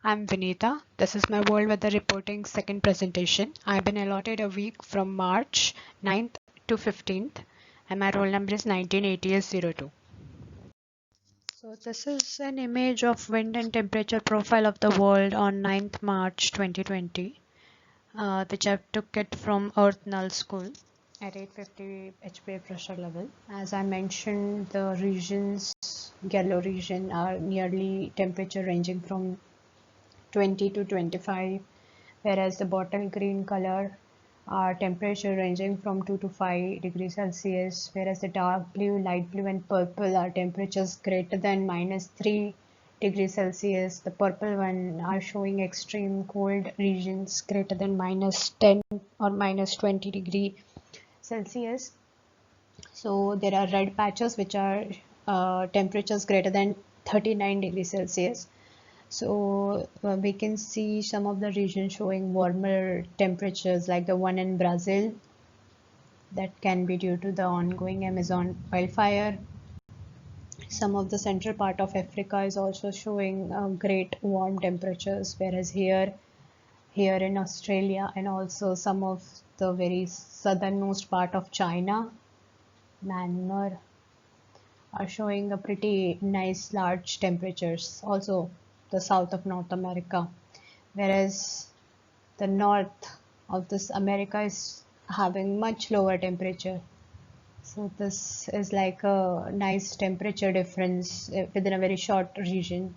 I'm Vinita. This is my World Weather Reporting second presentation. I've been allotted a week from March 9th to 15th and my roll number is 1980S02. So this is an image of wind and temperature profile of the world on 9th March 2020, which I took it from Earth Null School at 850 HPA pressure level. As I mentioned, the regions, yellow region are nearly temperature ranging from 20 to 25, whereas the bottle green color are temperature ranging from 2 to 5 degrees Celsius, whereas the dark blue, light blue and purple are temperatures greater than -3 degrees Celsius. The purple one are showing extreme cold regions greater than -10 or -20 degree Celsius. So there are red patches which are temperatures greater than 39 degrees Celsius. So we can see some of the regions showing warmer temperatures like the one in Brazil. That can be due to the ongoing Amazon wildfire. Some of the central part of Africa is also showing great warm temperatures, whereas here in Australia and also some of the very southernmost part of China, Myanmar, are showing a pretty nice large temperatures. Also the south of North America, whereas the north of this America is having much lower temperature. So this is like a nice temperature difference within a very short region.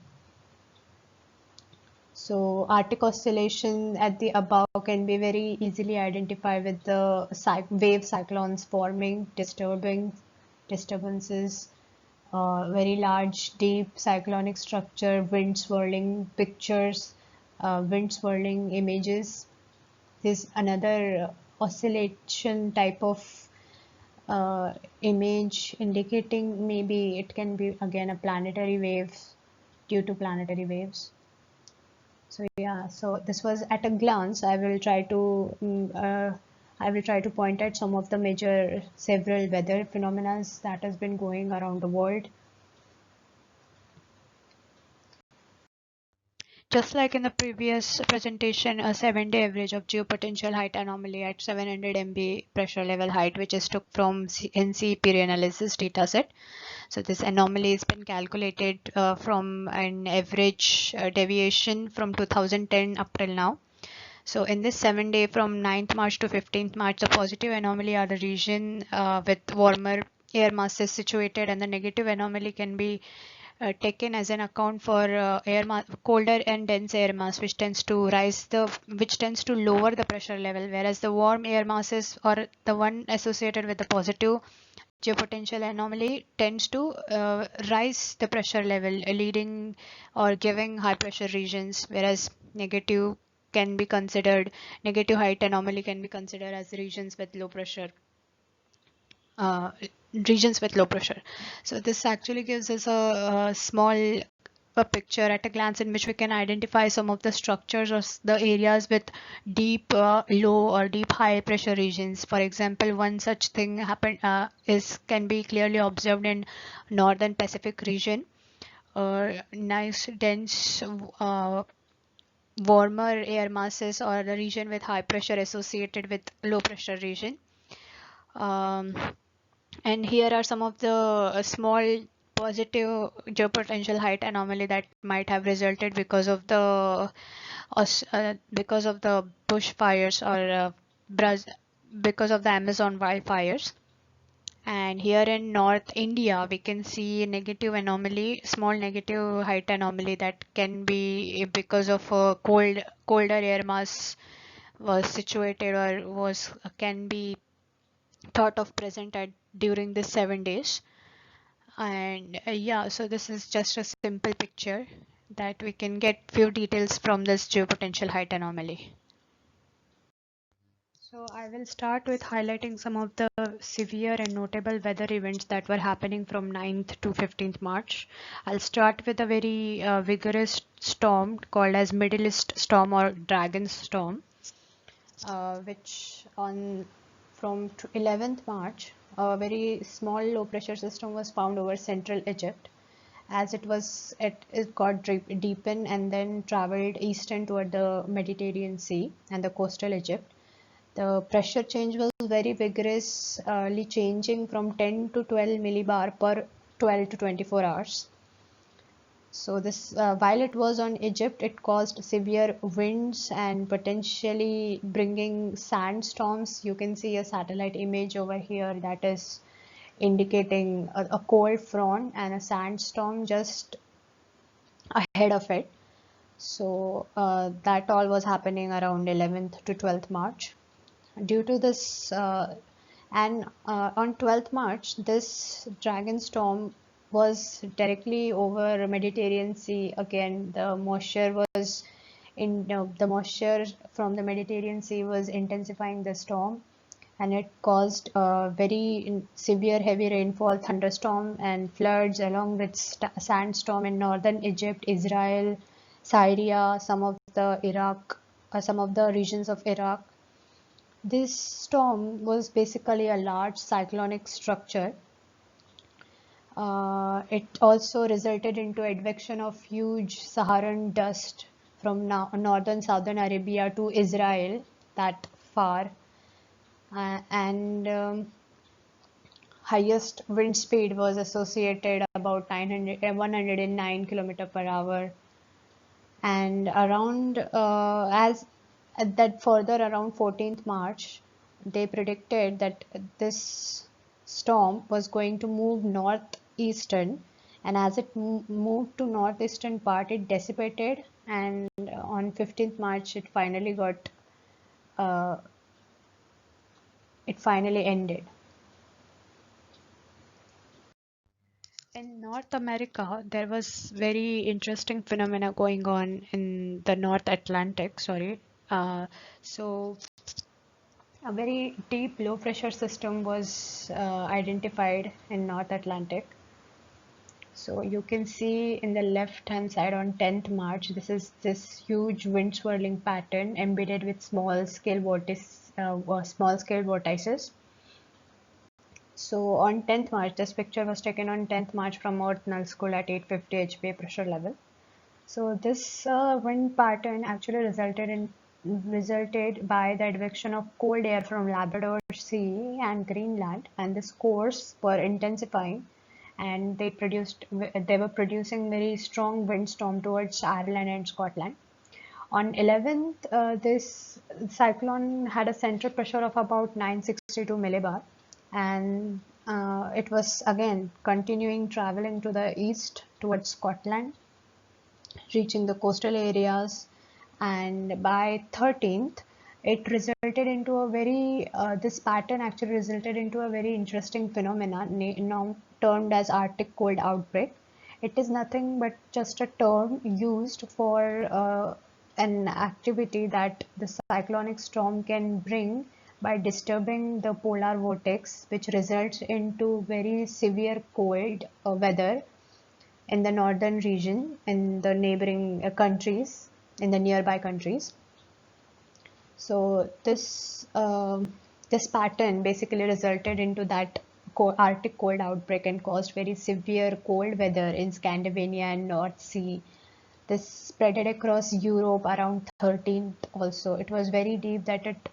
So Arctic oscillation at the above can be very easily identified with the wave cyclones forming, disturbances, very large, deep cyclonic structure, wind swirling pictures, wind swirling images. There's another oscillation type of image indicating maybe it can be again a planetary wave due to planetary waves. So yeah, so this was at a glance. I will try to point out some of the major several weather phenomena that has been going around the world. Just like in the previous presentation, a 7-day average of geopotential height anomaly at 700 MB pressure level height, which is took from NCEP reanalysis dataset. So this anomaly has been calculated from an average deviation from 2010 up till now. So in this 7-day from 9th March to 15th March, the positive anomaly are the region with warmer air masses situated, and the negative anomaly can be taken as an account for colder and dense air mass, which tends to lower the pressure level, whereas the warm air masses or the one associated with the positive geopotential anomaly tends to rise the pressure level, leading or giving high pressure regions, whereas negative height anomaly can be considered as regions with low pressure. So this actually gives us a small picture at a glance in which we can identify some of the structures or the areas with deep low or deep high pressure regions. For example, one such thing can be clearly observed in northern Pacific region. Nice dense warmer air masses or the region with high pressure associated with low pressure region. And here are some of the small positive geopotential height anomaly that might have resulted because of the bushfires or because of the Amazon wildfires. And here in North India, we can see a negative anomaly, small negative height anomaly that can be because of a colder air mass was situated or can be thought of present at during this 7 days. And yeah, so this is just a simple picture that we can get few details from this geopotential height anomaly. So I will start with highlighting some of the severe and notable weather events that were happening from 9th to 15th March. I'll start with a very vigorous storm called as Middle East storm or Dragon storm, which from 11th March, a very small low pressure system was found over central Egypt, as it got deepened and then traveled eastern toward the Mediterranean Sea and the coastal Egypt. The pressure change was very vigorously changing from 10 to 12 millibar per 12 to 24 hours. So this, while it was on Egypt, it caused severe winds and potentially bringing sandstorms. You can see a satellite image over here that is indicating a cold front and a sandstorm just ahead of it. So that all was happening around 11th to 12th March. Due to this, and on 12th March, this dragon storm was directly over Mediterranean Sea. Again, the moisture was the moisture from the Mediterranean Sea was intensifying the storm, and it caused very severe heavy rainfall, thunderstorm and floods along with sandstorm in northern Egypt, Israel, Syria, some of the regions of Iraq. This storm was basically a large cyclonic structure. It also resulted into advection of huge Saharan dust from northern Southern Arabia to Israel, that far, and highest wind speed was associated about 109 km per hour, and around as that further around 14th March, they predicted that this storm was going to move northeastern, and as it moved to northeastern part, it dissipated, and on 15th March, uh, it finally ended. In North America, there was very interesting phenomena going on in the North Atlantic. Sorry. So a very deep low pressure system was identified in North Atlantic. So you can see in the left hand side on 10th March, this huge wind swirling pattern embedded with small scale vortices. So on 10th March, this picture was taken on 10th March from Earth Null School at 850 HPA pressure level. So this wind pattern actually resulted by the advection of cold air from Labrador Sea and Greenland, and this cores were intensifying, and they were producing very strong windstorm towards Ireland and Scotland. On 11th, this cyclone had a central pressure of about 962 millibar, and it was again continuing traveling to the east towards Scotland, reaching the coastal areas, and by 13th, it resulted into a this pattern actually resulted into a very interesting phenomenon now termed as Arctic cold outbreak. It is nothing but just a term used for an activity that the cyclonic storm can bring by disturbing the polar vortex, which results into very severe cold weather in the northern region, in the neighboring countries, in the nearby countries. So this pattern basically resulted into that Arctic cold outbreak and caused very severe cold weather in Scandinavia and North Sea. This spread across Europe around 13th also. It was very deep that it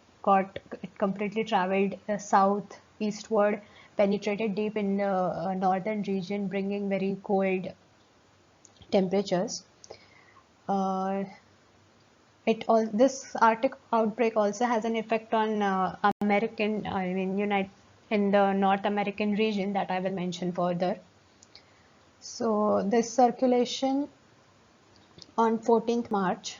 completely traveled south eastward, penetrated deep in the northern region, bringing very cold temperatures. This Arctic outbreak also has an effect on in the North American region that I will mention further. So this circulation on 14th March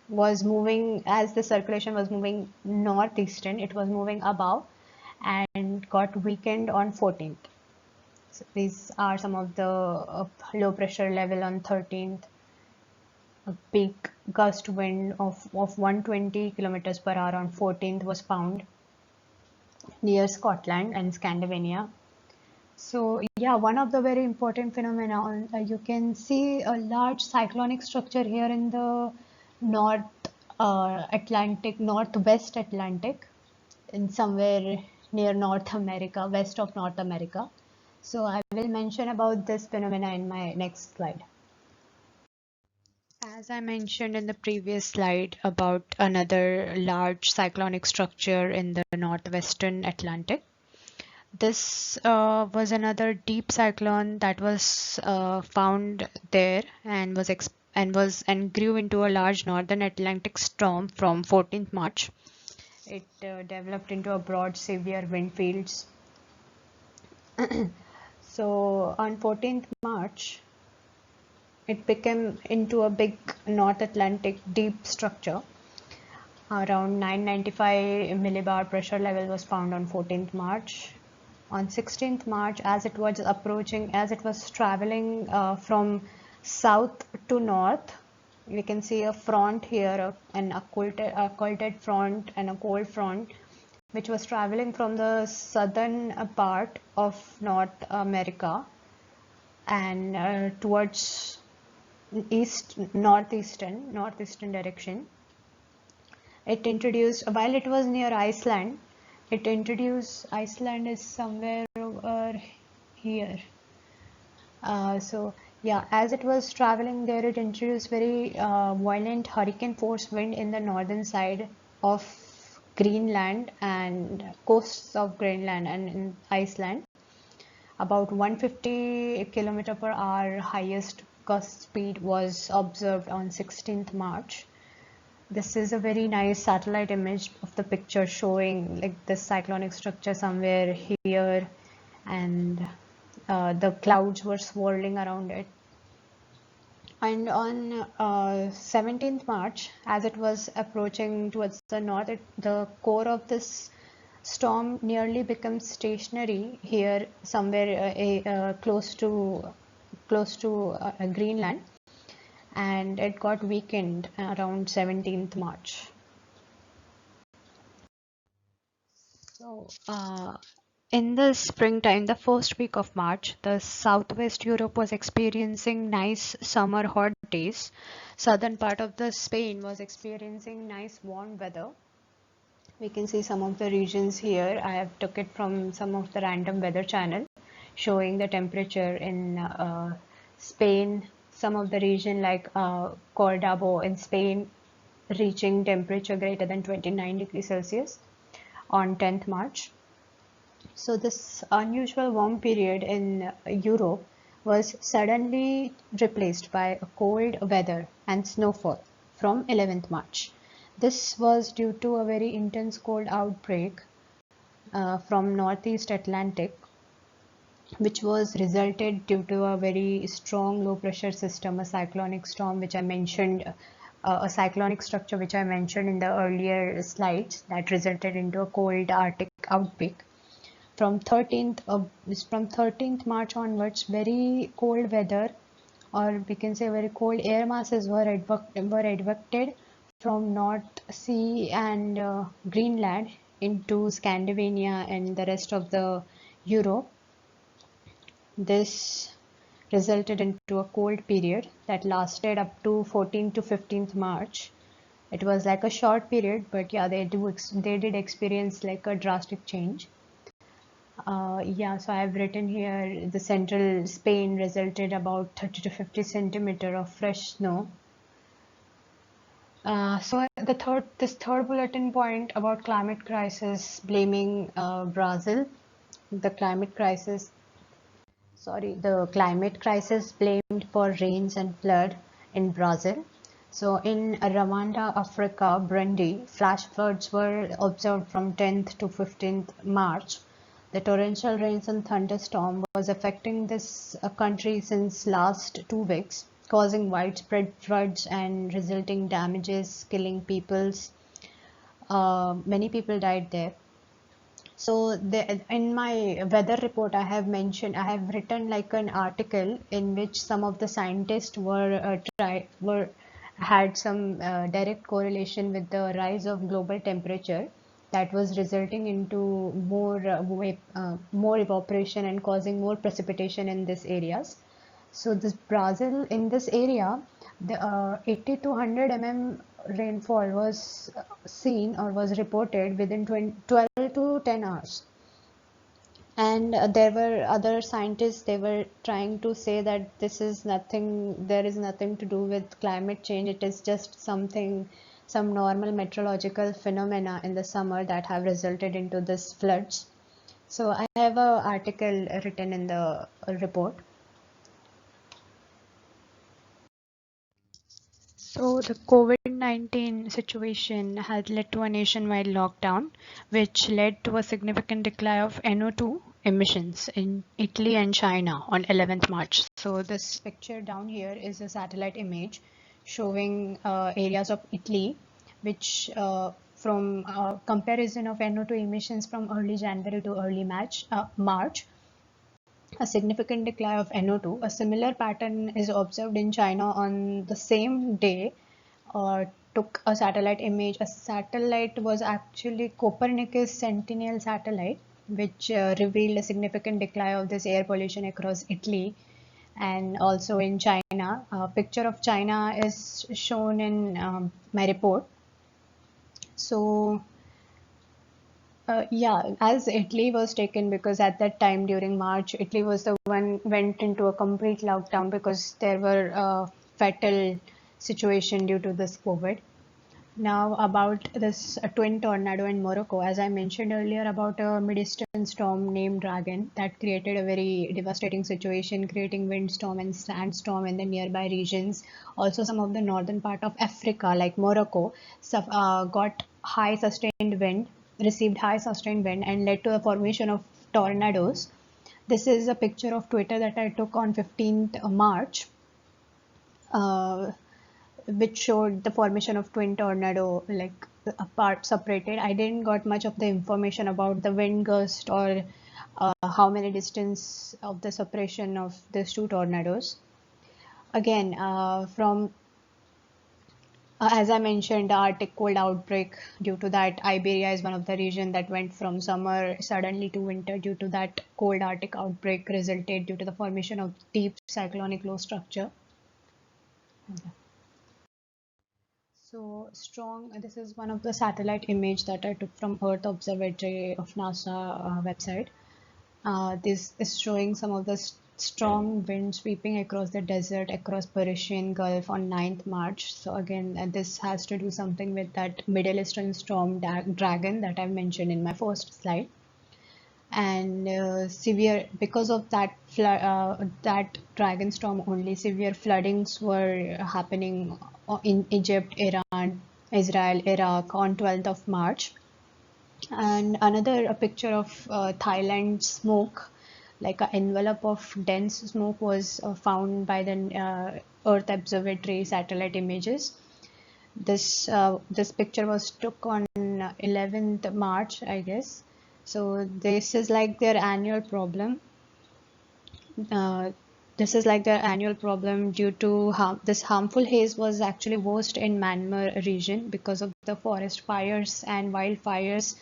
was moving, as the circulation was moving northeastern, it was moving above and got weakened on 14th. So these are some of the low pressure level on 13th. A peak gust wind of 120 kilometers per hour on 14th was found near Scotland and Scandinavia. So yeah, one of the very important phenomena, you can see a large cyclonic structure here in the Northwest Atlantic, in somewhere near North America, west of North America. So I will mention about this phenomena in my next slide. As I mentioned in the previous slide about another large cyclonic structure in the northwestern Atlantic, this was another deep cyclone that was found there and and grew into a large northern Atlantic storm from 14th March. It developed into a broad severe wind fields. So on 14th March, it became into a big North Atlantic deep structure. Around 995 millibar pressure level was found on 14th March. On 16th March, as it was traveling from south to north, we can see a front here, an occulted front and a cold front, which was traveling from the southern part of North America and towards northeastern direction. It introduced, while it was near Iceland, Iceland is somewhere over here. So yeah, as it was traveling there, it introduced very violent hurricane force wind in the northern side of Greenland and coasts of Greenland and in Iceland. About 150 km per hour highest gust speed was observed on 16th March. This is a very nice satellite image of the picture showing like the cyclonic structure somewhere here, and the clouds were swirling around it. And on 17th March, as it was approaching towards the north, the core of this storm nearly becomes stationary here somewhere close to Greenland, and it got weakened around 17th March. So, in the springtime, the first week of March, the southwest Europe was experiencing nice summer hot days. Southern part of the Spain was experiencing nice warm weather. We can see some of the regions here. I have took it from some of the random weather channel showing the temperature in Spain. Some of the region like Córdoba in Spain reaching temperature greater than 29 degrees Celsius on 10th March. So this unusual warm period in Europe was suddenly replaced by a cold weather and snowfall from 11th March. This was due to a very intense cold outbreak from Northeast Atlantic, which was resulted due to a very strong low pressure system, a cyclonic storm, which I mentioned, a cyclonic structure which I mentioned in the earlier slides, that resulted into a cold Arctic outbreak. From 13th March onwards, very cold weather, or we can say very cold air masses were advected from North Sea and Greenland into Scandinavia and the rest of the Europe. This resulted into a cold period that lasted up to 14th to 15th March. It was like a short period, but yeah, they did experience like a drastic change. Yeah, so I have written here the central Spain resulted about 30 to 50 centimeter of fresh snow. So this third bulletin point about climate crisis, blaming Brazil. The climate crisis blamed for rains and flood in Brazil. So in Rwanda, Africa, Burundi, flash floods were observed from 10th to 15th March. The torrential rains and thunderstorm was affecting this country since last 2 weeks, causing widespread floods and resulting damages, killing peoples. Many people died there. So in my weather report, I have written like an article in which some of the scientists had some direct correlation with the rise of global temperature that was resulting into more evaporation and causing more precipitation in these areas. So this Brazil, in this area, the 80 to 100 mm rainfall was seen or was reported within 12 to 10 hours. And there were other scientists, they were trying to say that this is nothing, there is nothing to do with climate change, it is just something, some normal meteorological phenomena in the summer that have resulted into this floods. So I have an article written in the report. So the COVID-19 situation has led to a nationwide lockdown, which led to a significant decline of NO2 emissions in Italy and China on 11th March. So this picture down here is a satellite image showing areas of Italy, which from comparison of NO2 emissions from early January to early March, a significant decline of NO2. A similar pattern is observed in China on the same day. Took a satellite image. A satellite was actually Copernicus Sentinel satellite, which revealed a significant decline of this air pollution across Italy and also in China. A picture of China is shown in my report. So yeah, as Italy was taken, because at that time during March, Italy was the one went into a complete lockdown because there were fatal situation due to this COVID. Now about this twin tornado in Morocco, as I mentioned earlier about a mid-eastern storm named Dragon that created a very devastating situation, creating windstorm and sandstorm in the nearby regions. Also, some of the northern part of Africa, like Morocco, got high sustained wind, received high sustained wind, and led to the formation of tornadoes. This is a picture of Twitter that I took on 15th March. Uh, which showed the formation of twin tornado, like apart separated. I didn't got much of the information about the wind gust or how many distance of the separation of these two tornadoes. Again, from as I mentioned, the Arctic cold outbreak. Due to that, Iberia is one of the region that went from summer suddenly to winter due to that cold Arctic outbreak resulted due to the formation of deep cyclonic low structure. So strong, this is one of the satellite image that I took from Earth Observatory of NASA website. This is showing some of the strong wind sweeping across the desert, across Persian Gulf on 9th March. So again, this has to do something with that Middle Eastern storm Dragon that I've mentioned in my first slide. And severe, because of that that dragon storm only, severe floodings were happening in Egypt, Iran, Israel, Iraq on 12th of March. And another a picture of Thailand smoke, like an envelope of dense smoke was found by the Earth Observatory satellite images. This picture was took on 11th March, I guess. So this is like their annual problem. Uh, this is like their annual problem due to this harmful haze was actually worst in Myanmar region because of the forest fires and wildfires.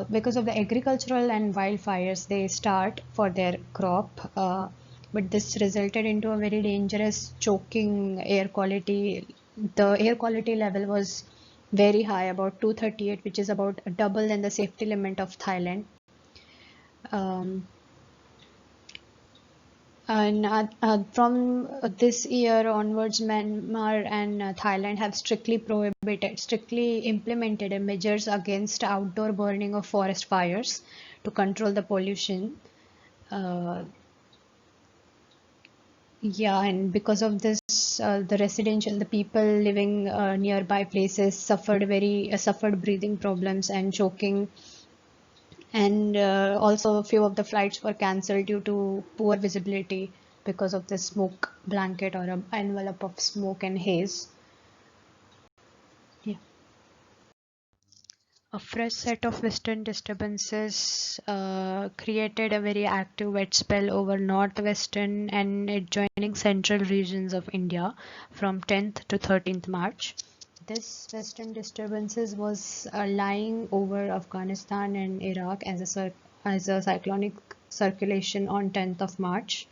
Because of the agricultural and wildfires they start for their crop. But this resulted into a very dangerous choking air quality. The air quality level was very high, about 238, which is about double than the safety limit of Thailand. Um, and from this year onwards, Myanmar and Thailand have strictly implemented measures against outdoor burning of forest fires to control the pollution. Uh, yeah, and because of this, the people living nearby places suffered breathing problems and choking, and also a few of the flights were cancelled due to poor visibility because of the smoke blanket or an envelope of smoke and haze. Yeah. A fresh set of western disturbances created a very active wet spell over northwestern and adjoining central regions of India from 10th to 13th March. This western disturbances was lying over Afghanistan and Iraq as a cyclonic circulation on 10th of March.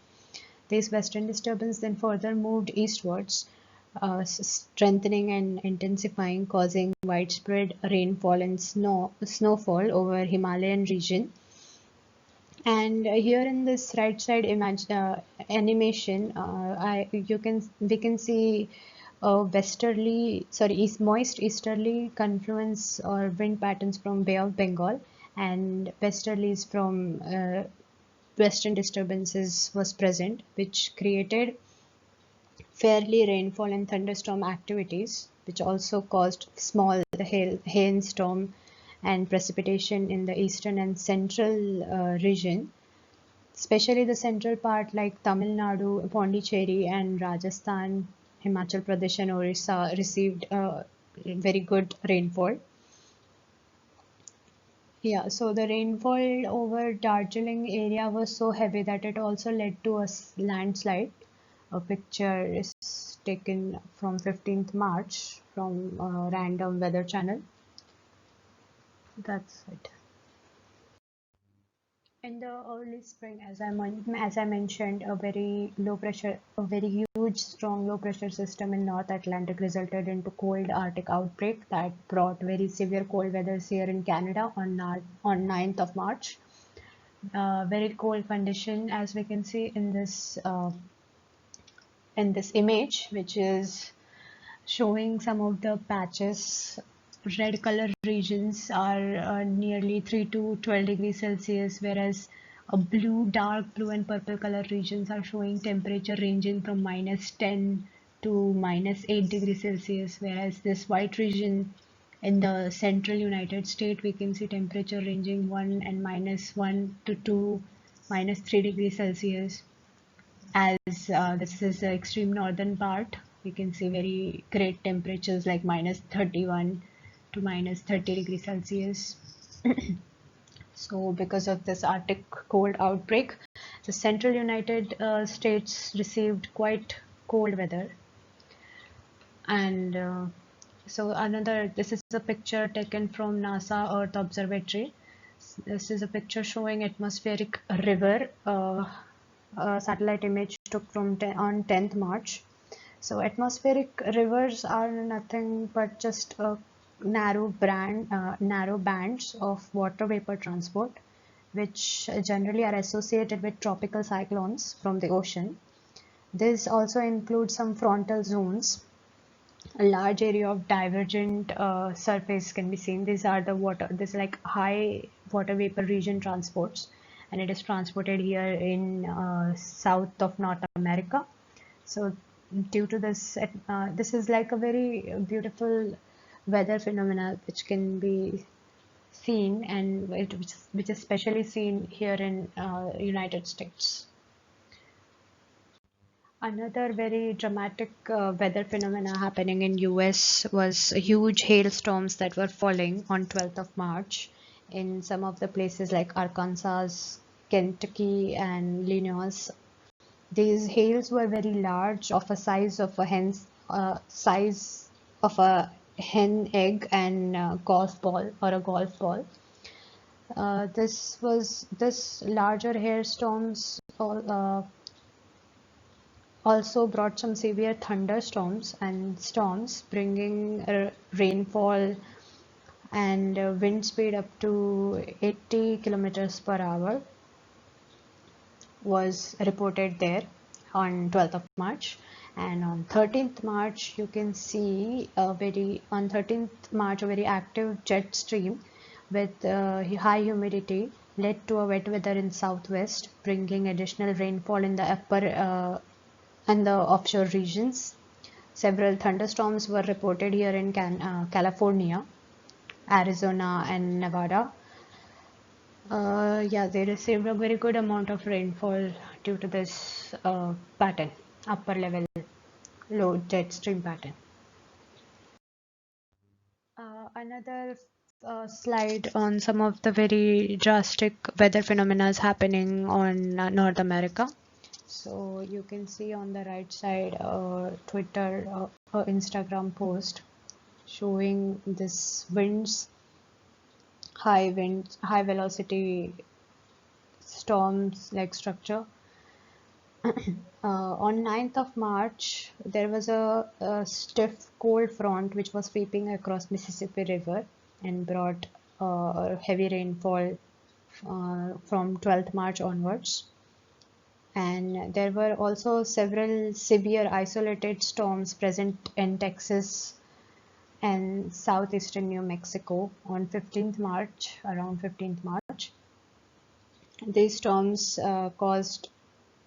This western disturbance then further moved eastwards, strengthening and intensifying, causing widespread rainfall and snowfall over Himalayan region. And here in this right side image animation, we can see moist easterly confluence or wind patterns from Bay of Bengal, and westerlies from western disturbances was present, which created fairly rainfall and thunderstorm activities, which also caused small hailstorm and precipitation in the eastern and central region, especially the central part like Tamil Nadu, Pondicherry, and Rajasthan, Himachal Pradesh, and Orissa received very good rainfall. Yeah, so the rainfall over Darjeeling area was so heavy that it also led to a landslide. A picture is taken from 15th March from random weather channel. That's it. In the early spring, as I mentioned, a very huge, strong low pressure system in North Atlantic resulted into cold Arctic outbreak that brought very severe cold weathers here in Canada on 9th of March. Very cold condition, as we can see in this image, which is showing some of the patches. Red color regions are nearly 3 to 12 degrees Celsius, whereas dark blue and purple color regions are showing temperature ranging from -10 to -8 degrees Celsius, whereas this white region in the central United States, we can see temperature ranging 1 and -1 to 2, -3 degrees Celsius. As this is the extreme northern part, we can see very great temperatures like -31 to -30 degrees Celsius. So because of this Arctic cold outbreak, the central United States received quite cold weather. And this is a picture taken from NASA Earth Observatory. This is a picture showing atmospheric river. Satellite image took from on 10th March. So atmospheric rivers are nothing but just narrow bands of water vapor transport, which generally are associated with tropical cyclones from the ocean. This also includes some frontal zones. A large area of divergent surface can be seen. These are this is like high water vapor region transports, and it is transported here in south of North America. So due to this, this is like a very beautiful weather phenomena which can be seen, and which is especially seen here in United States. Another very dramatic weather phenomena happening in US was huge hailstorms that were falling on 12th of March in some of the places like Arkansas, Kentucky, and Illinois. These hails were very large, of a size of a hen egg and a golf ball or a golf ball. This larger hailstorms also brought some severe thunderstorms and storms, bringing rainfall and wind speed up to 80 kilometers per hour was reported there on 12th of March. And on 13th March, you can see on 13th March, a very active jet stream with high humidity led to a wet weather in southwest, bringing additional rainfall in the upper and the offshore regions. Several thunderstorms were reported here in California, Arizona, and Nevada. Yeah, they received a very good amount of rainfall due to this pattern, upper level low jet stream pattern. Another slide on some of the very drastic weather phenomena happening on North America. So you can see on the right side Twitter Instagram post showing this high winds, high velocity storms like structure. On 9th of March, there was a stiff cold front which was sweeping across Mississippi River and brought heavy rainfall from 12th March onwards. And there were also several severe isolated storms present in Texas and southeastern New Mexico on 15th March, around 15th March. These storms caused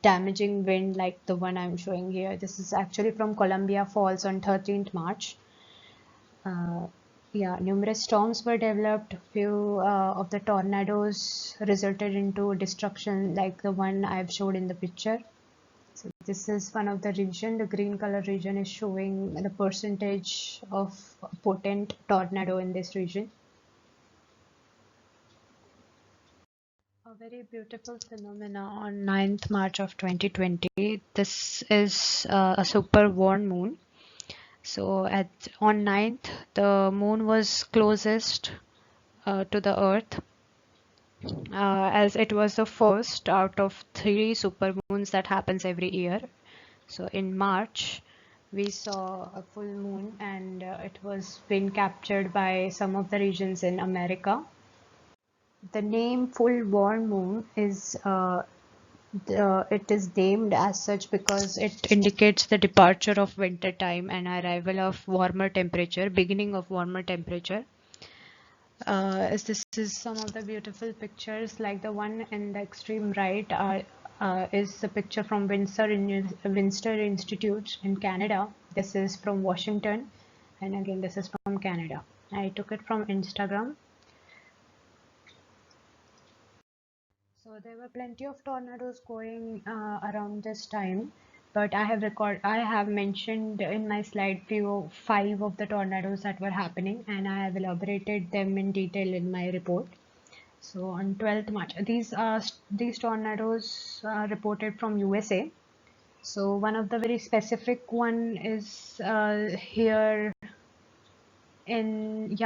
damaging wind like the one I'm showing here. This is actually from Columbia Falls on 13th March. Yeah, numerous storms were developed. Few of the tornadoes resulted into destruction like the one I've showed in the picture. So this is one of the region. The green color region is showing the percentage of potent tornado in this region. A very beautiful phenomena on 9th March of 2020. This is a super worn moon. So on 9th, the moon was closest to the earth, as it was the first out of 3 supermoons that happens every year. So in March, we saw a full moon, and it was been captured by some of the regions in America. The name full worn moon is it is named as such because it indicates the departure of winter time and arrival of warmer temperature, beginning of warmer temperature. As this is some of the beautiful pictures, like the one in the extreme right is a picture from Windsor Institute in Canada. This is from Washington, and again this is from Canada. I took it from Instagram. So there were plenty of tornadoes going around this time, but I have mentioned in my slide 5 of the tornadoes that were happening, and I have elaborated them in detail in my report. So on 12th March, these tornadoes are reported from USA. So one of the very specific one is here in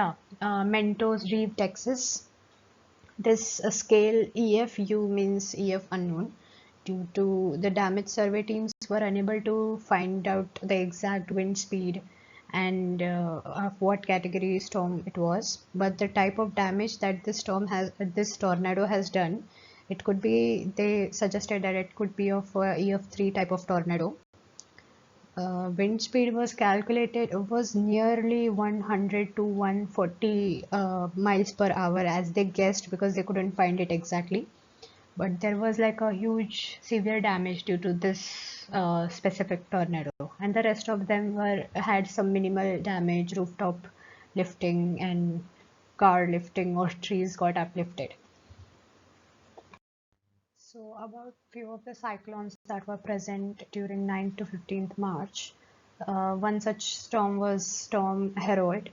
Mentos Reeve, Texas. This scale EFU means EF unknown. Due to the damage, survey teams were unable to find out the exact wind speed and of what category storm it was. But the type of damage that this tornado has done, they suggested that it could be of EF3 type of tornado. Wind speed was calculated, it was nearly 100 to 140 miles per hour, as they guessed, because they couldn't find it exactly. But there was like a huge severe damage due to this specific tornado, and the rest of them had some minimal damage, rooftop lifting and car lifting, or trees got uplifted. So about few of the cyclones that were present during 9th to 15th March. One such storm was Storm Harold.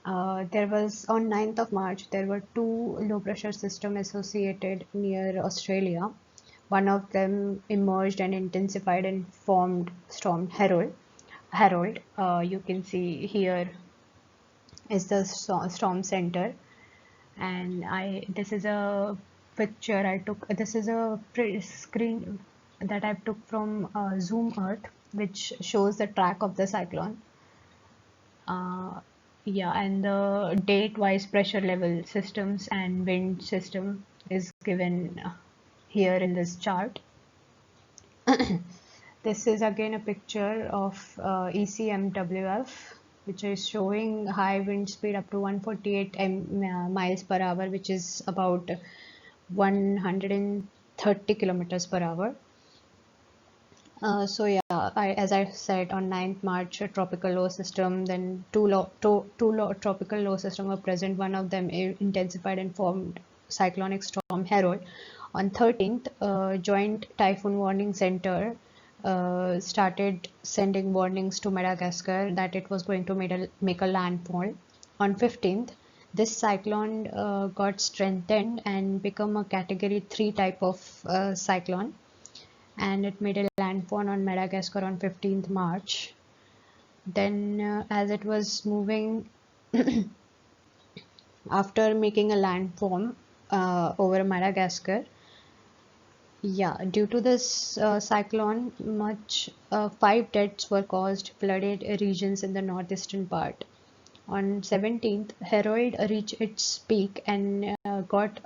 There was on 9th of March, there were 2 low pressure systems associated near Australia. One of them emerged and intensified and formed Storm Harold. You can see here is the storm center, and this is a picture I took. This is a screen that I took from Zoom Earth, which shows the track of the cyclone. Yeah, and the date-wise pressure level systems and wind system is given here in this chart. This is again a picture of ECMWF, which is showing high wind speed up to 148 miles per hour, which is about 130 kilometers per hour. So yeah, as I said, on 9th March, a tropical low system, then two tropical low system were present. One of them intensified and formed cyclonic storm Harold. On 13th, Joint Typhoon Warning Center started sending warnings to Madagascar that it was going to make a landfall. On 15th, this cyclone got strengthened and become a category 3 type of cyclone, and it made a landfall on Madagascar on 15th March. Then as it was moving after making a landfall over Madagascar, due to this cyclone, 5 deaths were caused, flooded regions in the northeastern part On 17th, Harold reached its peak and got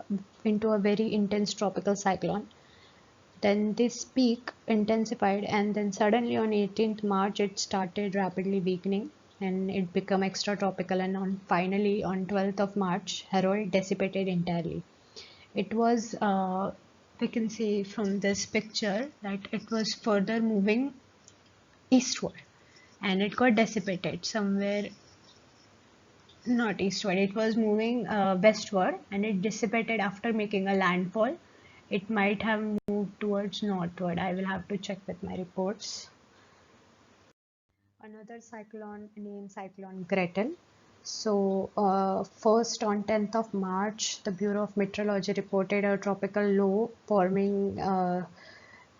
into a very intense tropical cyclone. Then this peak intensified, and then suddenly on 18th March it started rapidly weakening and it became extratropical, and finally on 12th of March Harold dissipated entirely. It was we can see from this picture that it was further moving eastward and it got dissipated somewhere, not eastward, it was moving westward and it dissipated after making a landfall. It might have moved towards northward. I will have to check with my reports. Another cyclone named Cyclone Gretel. So first on 10th of March, the Bureau of Meteorology reported a tropical low forming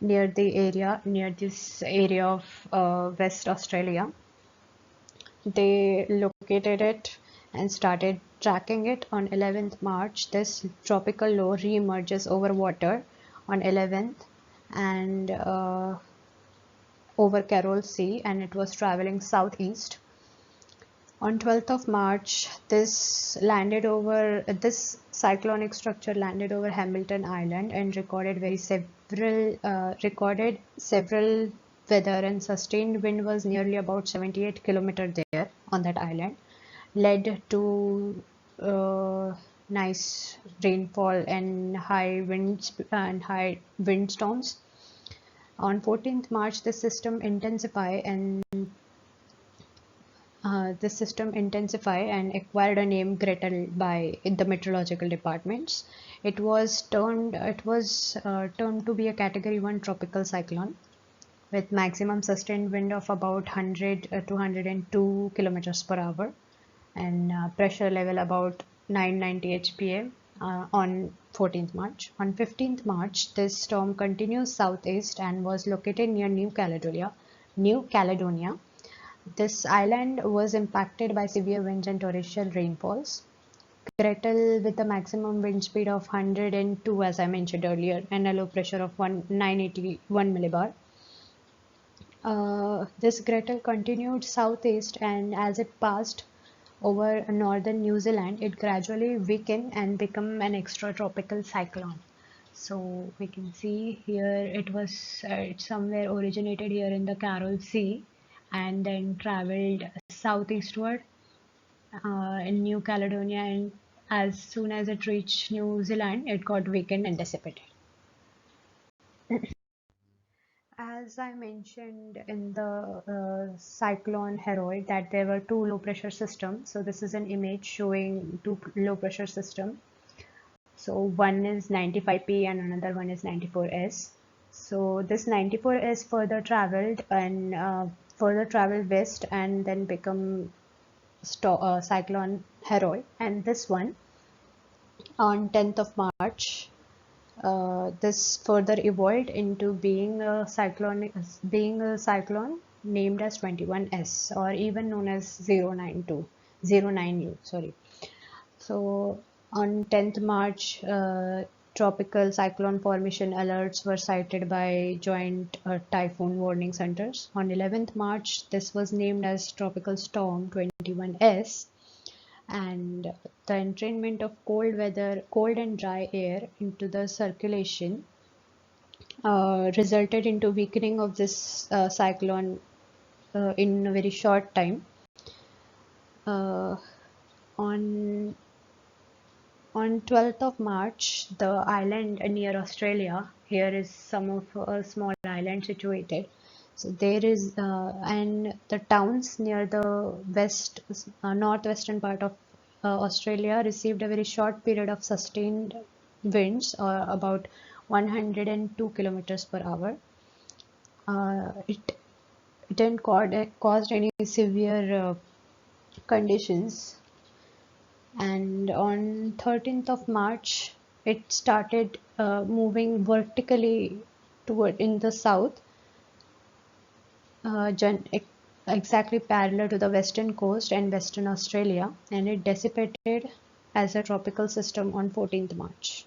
near this area of West Australia. They located it and started tracking it on 11th March. This tropical low re-emerges over water on 11th and over Carroll Sea, and it was traveling southeast. On 12th of March, this cyclonic structure landed over Hamilton Island and recorded several weather, and sustained wind was nearly about 78 km there on that island, led to nice rainfall and high windstorms. On 14th March, the system intensified and acquired a name Gretel by the meteorological departments. It was termed to be a Category 1 tropical cyclone with maximum sustained wind of about 100 to 102 kilometers per hour and pressure level about 990 HPA on 14th March. On 15th March, this storm continues southeast and was located near New Caledonia. This island was impacted by severe winds and torrential rainfalls. Gretel, with a maximum wind speed of 102, as I mentioned earlier, and a low pressure of 981 millibar. This Gretel continued southeast, and as it passed over northern New Zealand, it gradually weakened and became an extratropical cyclone. So we can see here it somewhere originated here in the Carroll Sea and then traveled southeastward in New Caledonia, and as soon as it reached New Zealand, it got weakened and dissipated. As I mentioned in the cyclone Harold that there were two low pressure systems. So this is an image showing two low pressure systems. So one is 95P and another one is 94S. So this 94S further traveled west and then become cyclone Harold, and this one on 10th of March this further evolved into being a cyclone named as 21S, or even known as 09U. Sorry. So on 10th March, tropical cyclone formation alerts were cited by joint typhoon warning centers. On 11th March, this was named as Tropical Storm 21S, and the entrainment of cold and dry air into the circulation resulted into weakening of this cyclone in a very short time. On 12th of March, the island near Australia, here is some of a small island situated. So there is, and the towns near the northwestern part of Australia received a very short period of sustained winds, about 102 kilometers per hour. It didn't caused any severe conditions. And on 13th of March, it started moving vertically toward in the south, exactly parallel to the western coast and Western Australia, and it dissipated as a tropical system on 14th March.